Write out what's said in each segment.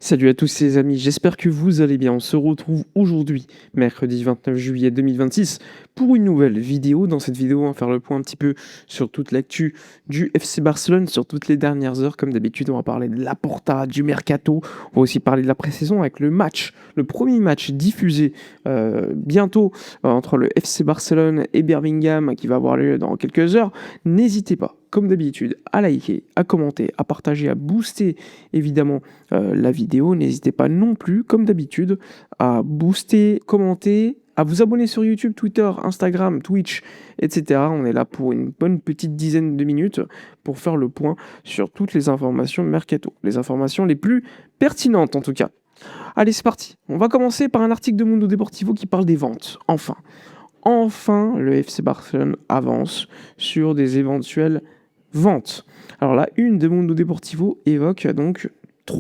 Salut à tous les amis, j'espère que vous allez bien. On se retrouve aujourd'hui, mercredi 29 juillet 2026, pour une nouvelle vidéo. Dans cette vidéo, on va faire le point un petit peu sur toute l'actu du FC Barcelone, sur toutes les dernières heures. Comme d'habitude, on va parler de la Porta, du Mercato. On va aussi parler de la pré-saison avec le match, le premier match diffusé bientôt entre le FC Barcelone et Birmingham qui va avoir lieu dans quelques heures. N'hésitez pas, comme d'habitude, à liker, à commenter, à partager, à booster évidemment la vidéo. N'hésitez pas non plus, comme d'habitude, à booster, commenter, à vous abonner sur YouTube, Twitter, Instagram, Twitch, etc. On est là pour une bonne petite dizaine de minutes pour faire le point sur toutes les informations mercato, les informations les plus pertinentes en tout cas. Allez, c'est parti. On va commencer par un article de Mundo Deportivo qui parle des ventes. Enfin, le FC Barcelone avance sur des éventuelles ventes. Alors la une de Mundo Deportivo évoque donc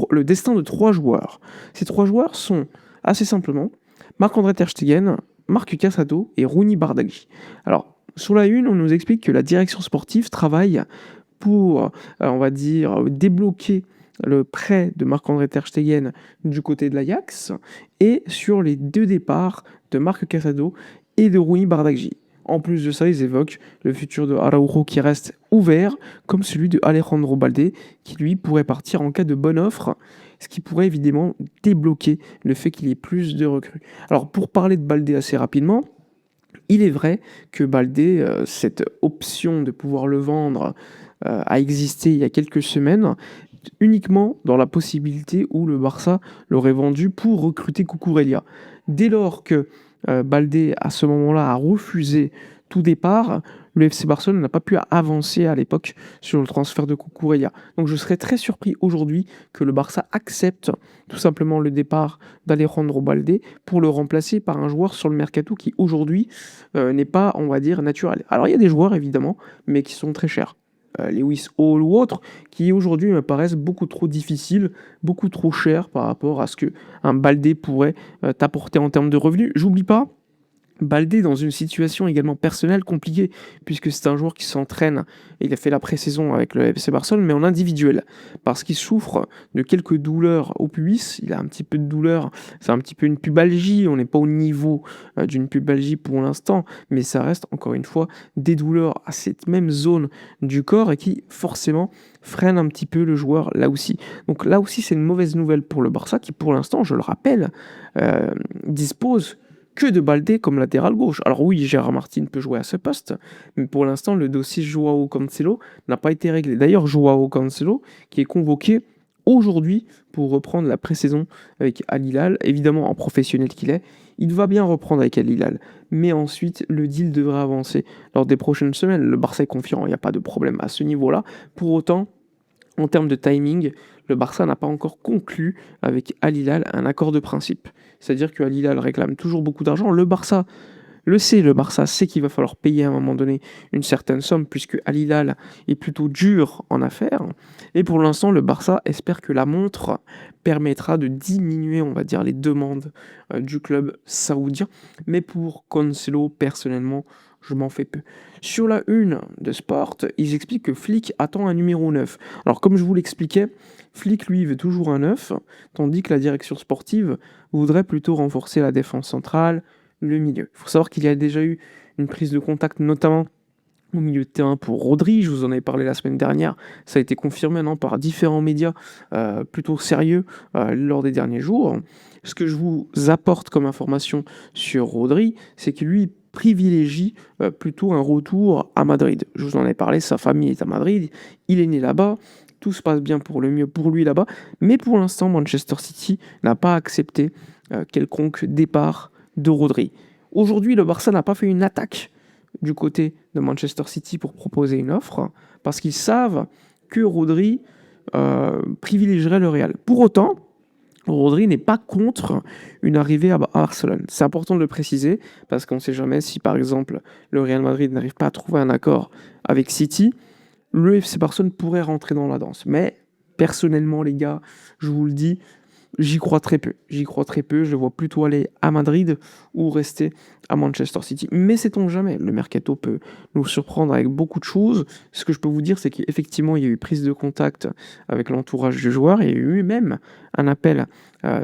le destin de 3 joueurs. Ces 3 joueurs sont, assez simplement, Marc-André Ter Stegen, Marc Casado et Rooney Bardghji. Alors, sur la une, on nous explique que la direction sportive travaille pour, on va dire, débloquer le prêt de Marc-André Ter Stegen du côté de l'Ajax et sur les 2 départs de Marc Casado et de Rooney Bardghji. En plus de ça, ils évoquent le futur de Araujo qui reste ouvert, comme celui de Alejandro Balde, qui lui pourrait partir en cas de bonne offre, ce qui pourrait évidemment débloquer le fait qu'il y ait plus de recrues. Alors pour parler de Balde assez rapidement, il est vrai que Balde, cette option de pouvoir le vendre a existé il y a quelques semaines, uniquement dans la possibilité où le Barça l'aurait vendu pour recruter Cucurella. Dès lors que Balde, à ce moment-là, a refusé tout départ, le FC Barcelone n'a pas pu avancer à l'époque sur le transfert de Cucurella. Donc je serais très surpris aujourd'hui que le Barça accepte tout simplement le départ d'Alejandro Balde pour le remplacer par un joueur sur le mercato qui aujourd'hui n'est pas, on va dire, naturel. Alors il y a des joueurs évidemment, mais qui sont très chers. Lewis Hall ou autres, qui aujourd'hui me paraissent beaucoup trop difficiles, beaucoup trop chers par rapport à ce qu'un Baldé pourrait t'apporter en termes de revenus. J'oublie pas, Baldé dans une situation également personnelle compliquée, puisque c'est un joueur qui s'entraîne, et il a fait la pré-saison avec le FC Barcelone, mais en individuel, parce qu'il souffre de quelques douleurs au pubis, il a un petit peu de douleur, c'est un petit peu une pubalgie, on n'est pas au niveau d'une pubalgie pour l'instant, mais ça reste encore une fois des douleurs à cette même zone du corps, et qui forcément freine un petit peu le joueur là aussi. Donc là aussi c'est une mauvaise nouvelle pour le Barça, qui pour l'instant, je le rappelle, dispose que de Baldé comme latéral gauche. Alors oui, Gérard Martin peut jouer à ce poste, mais pour l'instant, le dossier Joao Cancelo n'a pas été réglé. D'ailleurs, Joao Cancelo, qui est convoqué aujourd'hui pour reprendre la pré-saison avec Al Hilal, évidemment en professionnel qu'il est, il va bien reprendre avec Al Hilal. Mais ensuite, le deal devrait avancer lors des prochaines semaines. Le Barça est confiant, il n'y a pas de problème à ce niveau-là. Pour autant, en termes de timing, le Barça n'a pas encore conclu avec Al Hilal un accord de principe. C'est-à-dire que Al Hilal réclame toujours beaucoup d'argent. Le Barça le sait, le Barça sait qu'il va falloir payer à un moment donné une certaine somme, puisque Al Hilal est plutôt dur en affaires. Et pour l'instant, le Barça espère que la montre permettra de diminuer, on va dire, les demandes du club saoudien. Mais pour Cancelo, personnellement, je m'en fais peu. Sur la une de Sport, ils expliquent que Flick attend un numéro 9. Alors comme je vous l'expliquais, Flick, lui, veut toujours un 9, tandis que la direction sportive voudrait plutôt renforcer la défense centrale, le milieu. Il faut savoir qu'il y a déjà eu une prise de contact, notamment au milieu de terrain pour Rodri, je vous en avais parlé la semaine dernière, ça a été confirmé par différents médias plutôt sérieux lors des derniers jours. Ce que je vous apporte comme information sur Rodri, c'est que lui privilégie plutôt un retour à Madrid. Je vous en ai parlé, sa famille est à Madrid, il est né là-bas, tout se passe bien pour le mieux pour lui là-bas, mais pour l'instant Manchester City n'a pas accepté quelconque départ de Rodri. Aujourd'hui, le Barça n'a pas fait une attaque du côté de Manchester City pour proposer une offre, parce qu'ils savent que Rodri privilégierait le Real. Pour autant, Rodri n'est pas contre une arrivée à Barcelone. C'est important de le préciser, parce qu'on ne sait jamais si, par exemple, le Real Madrid n'arrive pas à trouver un accord avec City, le FC Barcelone pourrait rentrer dans la danse. Mais, personnellement, les gars, je vous le dis, j'y crois très peu. Je le vois plutôt aller à Madrid ou rester à Manchester City. Mais sait-on jamais, le mercato peut nous surprendre avec beaucoup de choses. Ce que je peux vous dire, c'est qu'effectivement, il y a eu prise de contact avec l'entourage du joueur, et il y a eu même un appel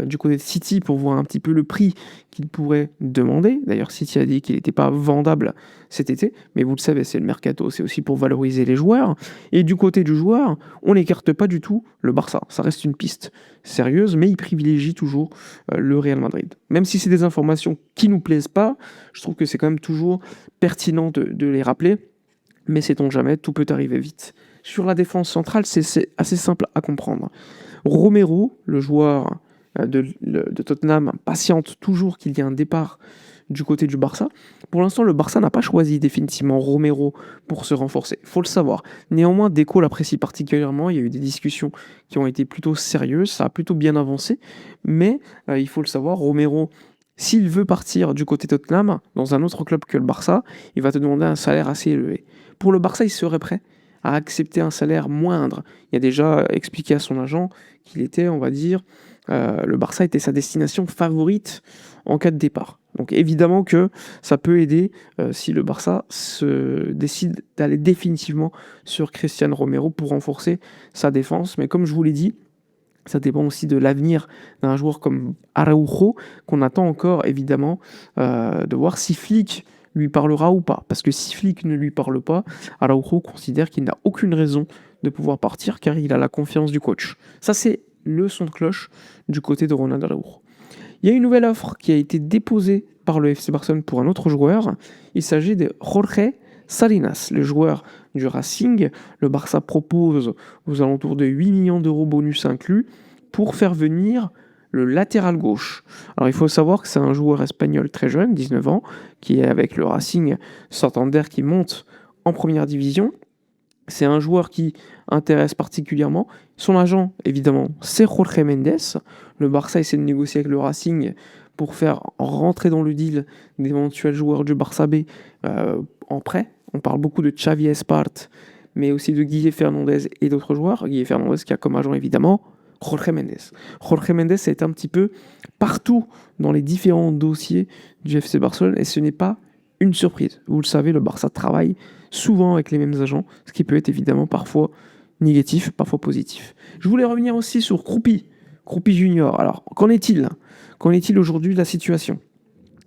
du côté de City pour voir un petit peu le prix qu'il pourrait demander. D'ailleurs, City a dit qu'il n'était pas vendable cet été, mais vous le savez, c'est le mercato, c'est aussi pour valoriser les joueurs. Et du côté du joueur, on n'écarte pas du tout le Barça. Ça reste une piste sérieuse, mais il privilégie toujours le Real Madrid. Même si c'est des informations qui nous plaisent pas, je trouve que c'est quand même toujours pertinent de les rappeler. Mais sait-on jamais, tout peut arriver vite. Sur la défense centrale, c'est assez simple à comprendre. Romero, le joueur de Tottenham, patiente toujours qu'il y ait un départ du côté du Barça. Pour l'instant, le Barça n'a pas choisi définitivement Romero pour se renforcer, il faut le savoir. Néanmoins, Deco l'apprécie particulièrement, il y a eu des discussions qui ont été plutôt sérieuses, ça a plutôt bien avancé, mais il faut le savoir, Romero, s'il veut partir du côté Tottenham, dans un autre club que le Barça, il va te demander un salaire assez élevé. Pour le Barça, il serait prêt à accepter un salaire moindre. Il a déjà expliqué à son agent qu'il était, on va dire, le Barça était sa destination favorite en cas de départ. Donc évidemment que ça peut aider si le Barça se décide d'aller définitivement sur Cristiano Romero pour renforcer sa défense. Mais comme je vous l'ai dit, ça dépend aussi de l'avenir d'un joueur comme Araujo, qu'on attend encore évidemment de voir si Flick lui parlera ou pas. Parce que si Flick ne lui parle pas, Araujo considère qu'il n'a aucune raison de pouvoir partir car il a la confiance du coach. Ça, c'est le son de cloche du côté de Ronald Araujo. Il y a une nouvelle offre qui a été déposée par le FC Barcelone pour un autre joueur. Il s'agit de Jorge Salinas, le joueur du Racing. Le Barça propose aux alentours de 8 millions d'euros bonus inclus pour faire venir le latéral gauche. Alors il faut savoir que c'est un joueur espagnol très jeune, 19 ans, qui est avec le Racing Santander qui monte en première division. C'est un joueur qui intéresse particulièrement. Son agent, évidemment, c'est Jorge Mendes. Le Barça essaie de négocier avec le Racing pour faire rentrer dans le deal d'éventuels joueurs du Barça B en prêt. On parle beaucoup de Xavi Espart, mais aussi de Guille Fernandez et d'autres joueurs. Guille Fernandez qui a comme agent, évidemment, Jorge Mendes. Jorge Mendes est un petit peu partout dans les différents dossiers du FC Barcelone et ce n'est pas une surprise. Vous le savez, le Barça travaille souvent avec les mêmes agents, ce qui peut être évidemment parfois négatif, parfois positif. Je voulais revenir aussi sur Kroupi Junior. Alors, qu'en est-il ? Qu'en est-il aujourd'hui de la situation ?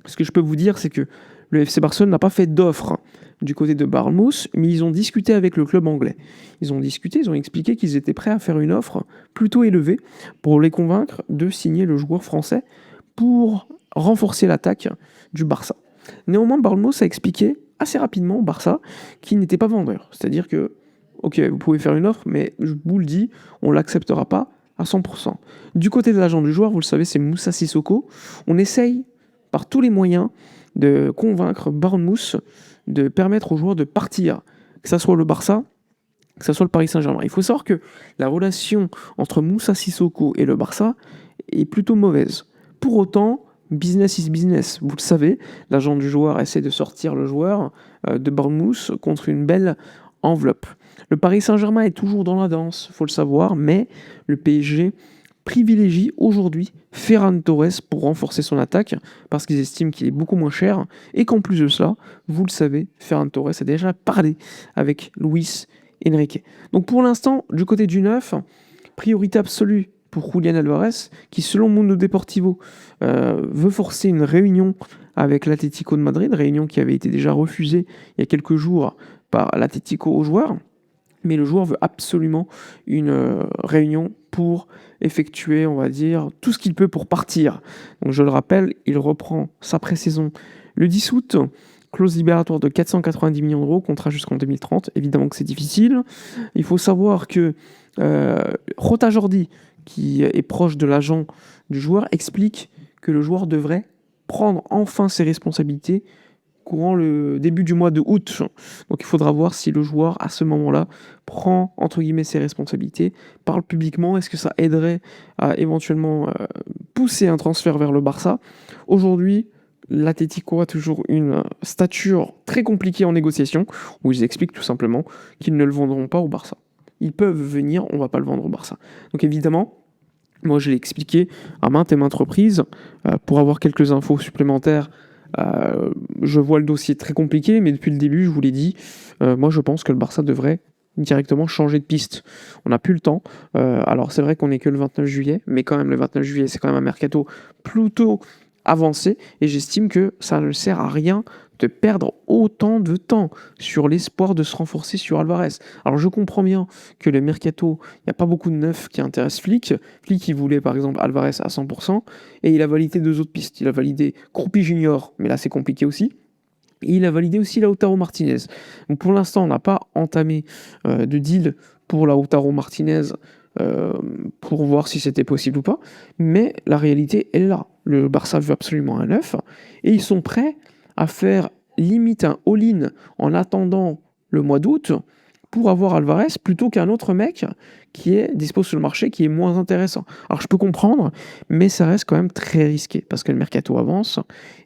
Ce que je peux vous dire, c'est que le FC Barcelone n'a pas fait d'offre du côté de Bournemouth, mais ils ont discuté avec le club anglais. Ils ont expliqué qu'ils étaient prêts à faire une offre plutôt élevée pour les convaincre de signer le joueur français pour renforcer l'attaque du Barça. Néanmoins, Bournemouth a expliqué assez rapidement au Barça qu'il n'était pas vendeur. C'est-à-dire que, ok, vous pouvez faire une offre, mais je vous le dis, on ne l'acceptera pas à 100%. Du côté de l'agent du joueur, vous le savez, c'est Moussa Sissoko. On essaye par tous les moyens de convaincre Bournemouth de permettre aux joueurs de partir, que ce soit le Barça, que ce soit le Paris Saint-Germain. Il faut savoir que la relation entre Moussa Sissoko et le Barça est plutôt mauvaise. Pour autant, business is business. Vous le savez, l'agent du joueur essaie de sortir le joueur de Bournemouth contre une belle enveloppe. Le Paris Saint-Germain est toujours dans la danse, il faut le savoir, mais le PSG privilégie aujourd'hui Ferran Torres pour renforcer son attaque parce qu'ils estiment qu'il est beaucoup moins cher et qu'en plus de cela, vous le savez, Ferran Torres a déjà parlé avec Luis Enrique. Donc pour l'instant, du côté du neuf, priorité absolue pour Julián Álvarez qui, selon Mundo Deportivo, veut forcer une réunion avec l'Atlético de Madrid, réunion qui avait été déjà refusée il y a quelques jours par l'Atlético aux joueurs. Mais le joueur veut absolument une réunion pour effectuer, on va dire, tout ce qu'il peut pour partir. Donc je le rappelle, il reprend sa pré-saison le 10 août, clause libératoire de 490 millions d'euros, contrat jusqu'en 2030. Évidemment que c'est difficile. Il faut savoir que Jota Jordi, qui est proche de l'agent du joueur, explique que le joueur devrait prendre enfin ses responsabilités courant le début du mois de août. Donc il faudra voir si le joueur, à ce moment-là, prend, entre guillemets, ses responsabilités, parle publiquement. Est-ce que ça aiderait à éventuellement pousser un transfert vers le Barça ? Aujourd'hui, l'Atlético a toujours une stature très compliquée en négociation, où ils expliquent tout simplement qu'ils ne le vendront pas au Barça. Ils peuvent venir, on ne va pas le vendre au Barça. Donc évidemment, moi je l'ai expliqué à maintes et maintes reprises, pour avoir quelques infos supplémentaires, Je vois le dossier très compliqué, mais depuis le début, je vous l'ai dit, moi je pense que le Barça devrait directement changer de piste. On n'a plus le temps. Alors c'est vrai qu'on n'est que le 29 juillet, mais quand même le 29 juillet, c'est quand même un mercato plutôt avancé, et j'estime que ça ne sert à rien de perdre autant de temps sur l'espoir de se renforcer sur Alvarez. Alors je comprends bien que le mercato, il n'y a pas beaucoup de neufs qui intéressent Flick. Flick, il voulait par exemple Alvarez à 100%, et il a validé deux autres pistes. Il a validé Kroupi Junior, mais là c'est compliqué aussi. Et il a validé aussi Lautaro Martinez. Donc pour l'instant, on n'a pas entamé de deal pour Lautaro Martinez euh, pour voir si c'était possible ou pas. Mais la réalité est là. Le Barça veut absolument un neuf et ils sont prêts à faire limite un all-in en attendant le mois d'août pour avoir Alvarez plutôt qu'un autre mec qui est dispo sur le marché, qui est moins intéressant. Alors je peux comprendre, mais ça reste quand même très risqué parce que le mercato avance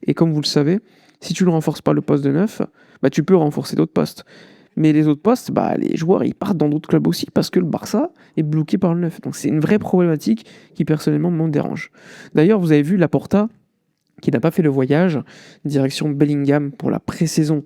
et comme vous le savez, si tu ne renforces pas le poste de neuf, bah, tu peux renforcer d'autres postes. Mais les autres postes, bah, les joueurs ils partent dans d'autres clubs aussi parce que le Barça est bloqué par le neuf. Donc c'est une vraie problématique qui personnellement me dérange. D'ailleurs, vous avez vu Laporta qui n'a pas fait le voyage direction Bellingham pour la pré-saison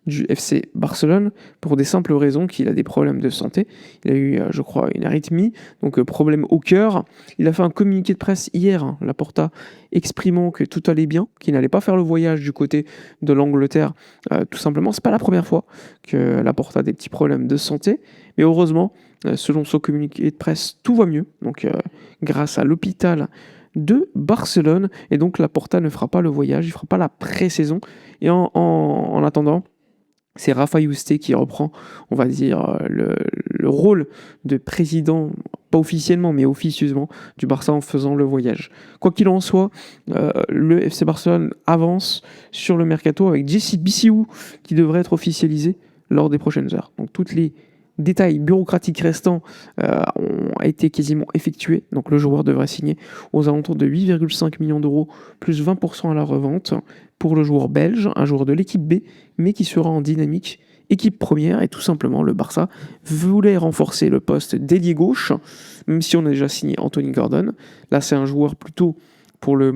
du FC Barcelone pour des simples raisons qu'il a des problèmes de santé. Il a eu, je crois, une arythmie, donc problème au cœur. Il a fait un communiqué de presse hier, Laporta, exprimant que tout allait bien, qu'il n'allait pas faire le voyage du côté de l'Angleterre. Tout simplement, c'est pas la première fois que Laporta a des petits problèmes de santé, mais heureusement, selon son communiqué de presse, tout va mieux. Donc, grâce à l'hôpital de Barcelone, et donc Laporta ne fera pas le voyage, il ne fera pas la pré-saison, et en attendant, c'est Rafa Yuste qui reprend, on va dire, le rôle de président, pas officiellement, mais officieusement, du Barça en faisant le voyage. Quoi qu'il en soit, le FC Barcelone avance sur le mercato avec Jesse Bissiou qui devrait être officialisé lors des prochaines heures. Donc toutes les détails bureaucratiques restants ont été quasiment effectués. Donc le joueur devrait signer aux alentours de 8,5 millions d'euros plus 20% à la revente pour le joueur belge, un joueur de l'équipe B, mais qui sera en dynamique équipe première. Et tout simplement, le Barça voulait renforcer le poste d'ailier gauche, même si on a déjà signé Anthony Gordon. Là, c'est un joueur plutôt pour le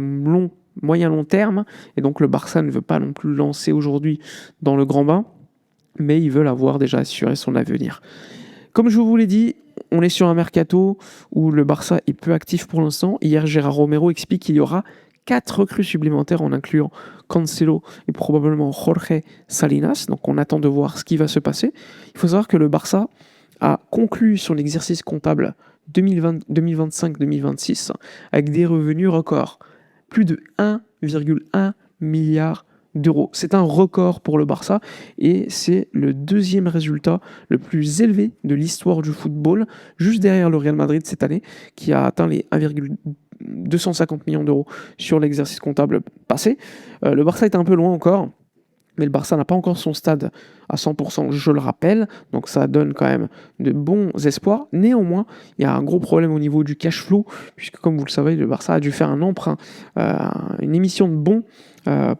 moyen-long terme. Et donc le Barça ne veut pas non plus le lancer aujourd'hui dans le grand bain, mais ils veulent avoir déjà assuré son avenir. Comme je vous l'ai dit, on est sur un mercato où le Barça est peu actif pour l'instant. Hier, Gérard Romero explique qu'il y aura 4 recrues supplémentaires en incluant Cancelo et probablement Jorge Salinas. Donc on attend de voir ce qui va se passer. Il faut savoir que le Barça a conclu son exercice comptable 2025-2026 avec des revenus records. Plus de 1,1 milliard d'euros. C'est un record pour le Barça et c'est le deuxième résultat le plus élevé de l'histoire du football, juste derrière le Real Madrid cette année, qui a atteint les 1,250 millions d'euros sur l'exercice comptable passé. Le Barça est un peu loin encore, mais le Barça n'a pas encore son stade à 100%, je le rappelle, donc ça donne quand même de bons espoirs. Néanmoins, il y a un gros problème au niveau du cash flow, puisque comme vous le savez, le Barça a dû faire un emprunt, une émission de bons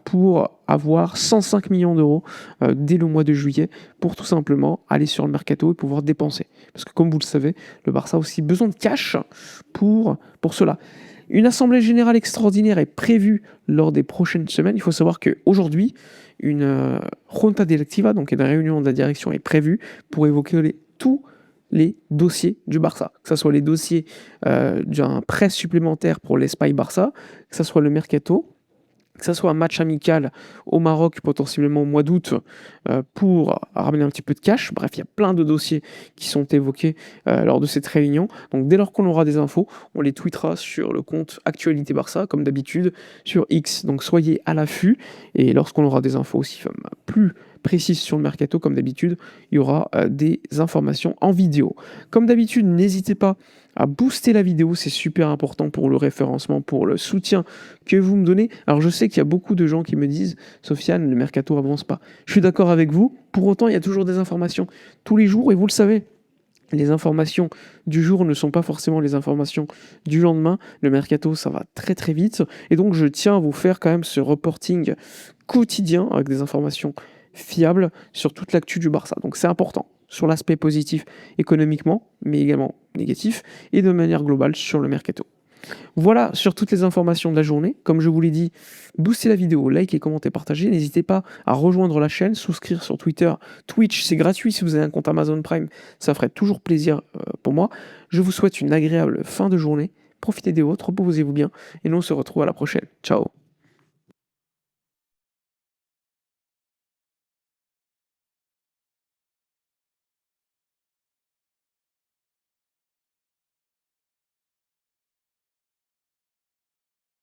pour avoir 105 millions d'euros dès le mois de juillet, pour tout simplement aller sur le mercato et pouvoir dépenser. Parce que comme vous le savez, le Barça a aussi besoin de cash pour cela. Une assemblée générale extraordinaire est prévue lors des prochaines semaines. Il faut savoir qu'aujourd'hui, une junta directiva, donc une réunion de la direction, est prévue pour évoquer tous les dossiers du Barça. Que ce soit les dossiers d'un prêt supplémentaire pour l'Espagne Barça, que ce soit le mercato, que ce soit un match amical au Maroc potentiellement au mois d'août pour ramener un petit peu de cash. Bref, il y a plein de dossiers qui sont évoqués lors de cette réunion. Donc dès lors qu'on aura des infos, on les tweetera sur le compte Actualité Barça, comme d'habitude, sur X. Donc soyez à l'affût. Et lorsqu'on aura des infos aussi plus précises sur le mercato, comme d'habitude, il y aura des informations en vidéo. Comme d'habitude, n'hésitez pas à booster la vidéo, c'est super important pour le référencement, pour le soutien que vous me donnez. Alors je sais qu'il y a beaucoup de gens qui me disent « Sofiane, le mercato avance pas ». Je suis d'accord avec vous, pour autant il y a toujours des informations tous les jours, et vous le savez, les informations du jour ne sont pas forcément les informations du lendemain. Le mercato, ça va très très vite, et donc je tiens à vous faire quand même ce reporting quotidien avec des informations fiables sur toute l'actu du Barça. Donc c'est important sur l'aspect positif économiquement, mais également négatif, et de manière globale sur le mercato. Voilà sur toutes les informations de la journée. Comme je vous l'ai dit, boostez la vidéo, likez, commentez, partagez. N'hésitez pas à rejoindre la chaîne, souscrire sur Twitter, Twitch, c'est gratuit si vous avez un compte Amazon Prime, ça ferait toujours plaisir pour moi. Je vous souhaite une agréable fin de journée. Profitez des vôtres, reposez-vous bien et nous on se retrouve à la prochaine. Ciao.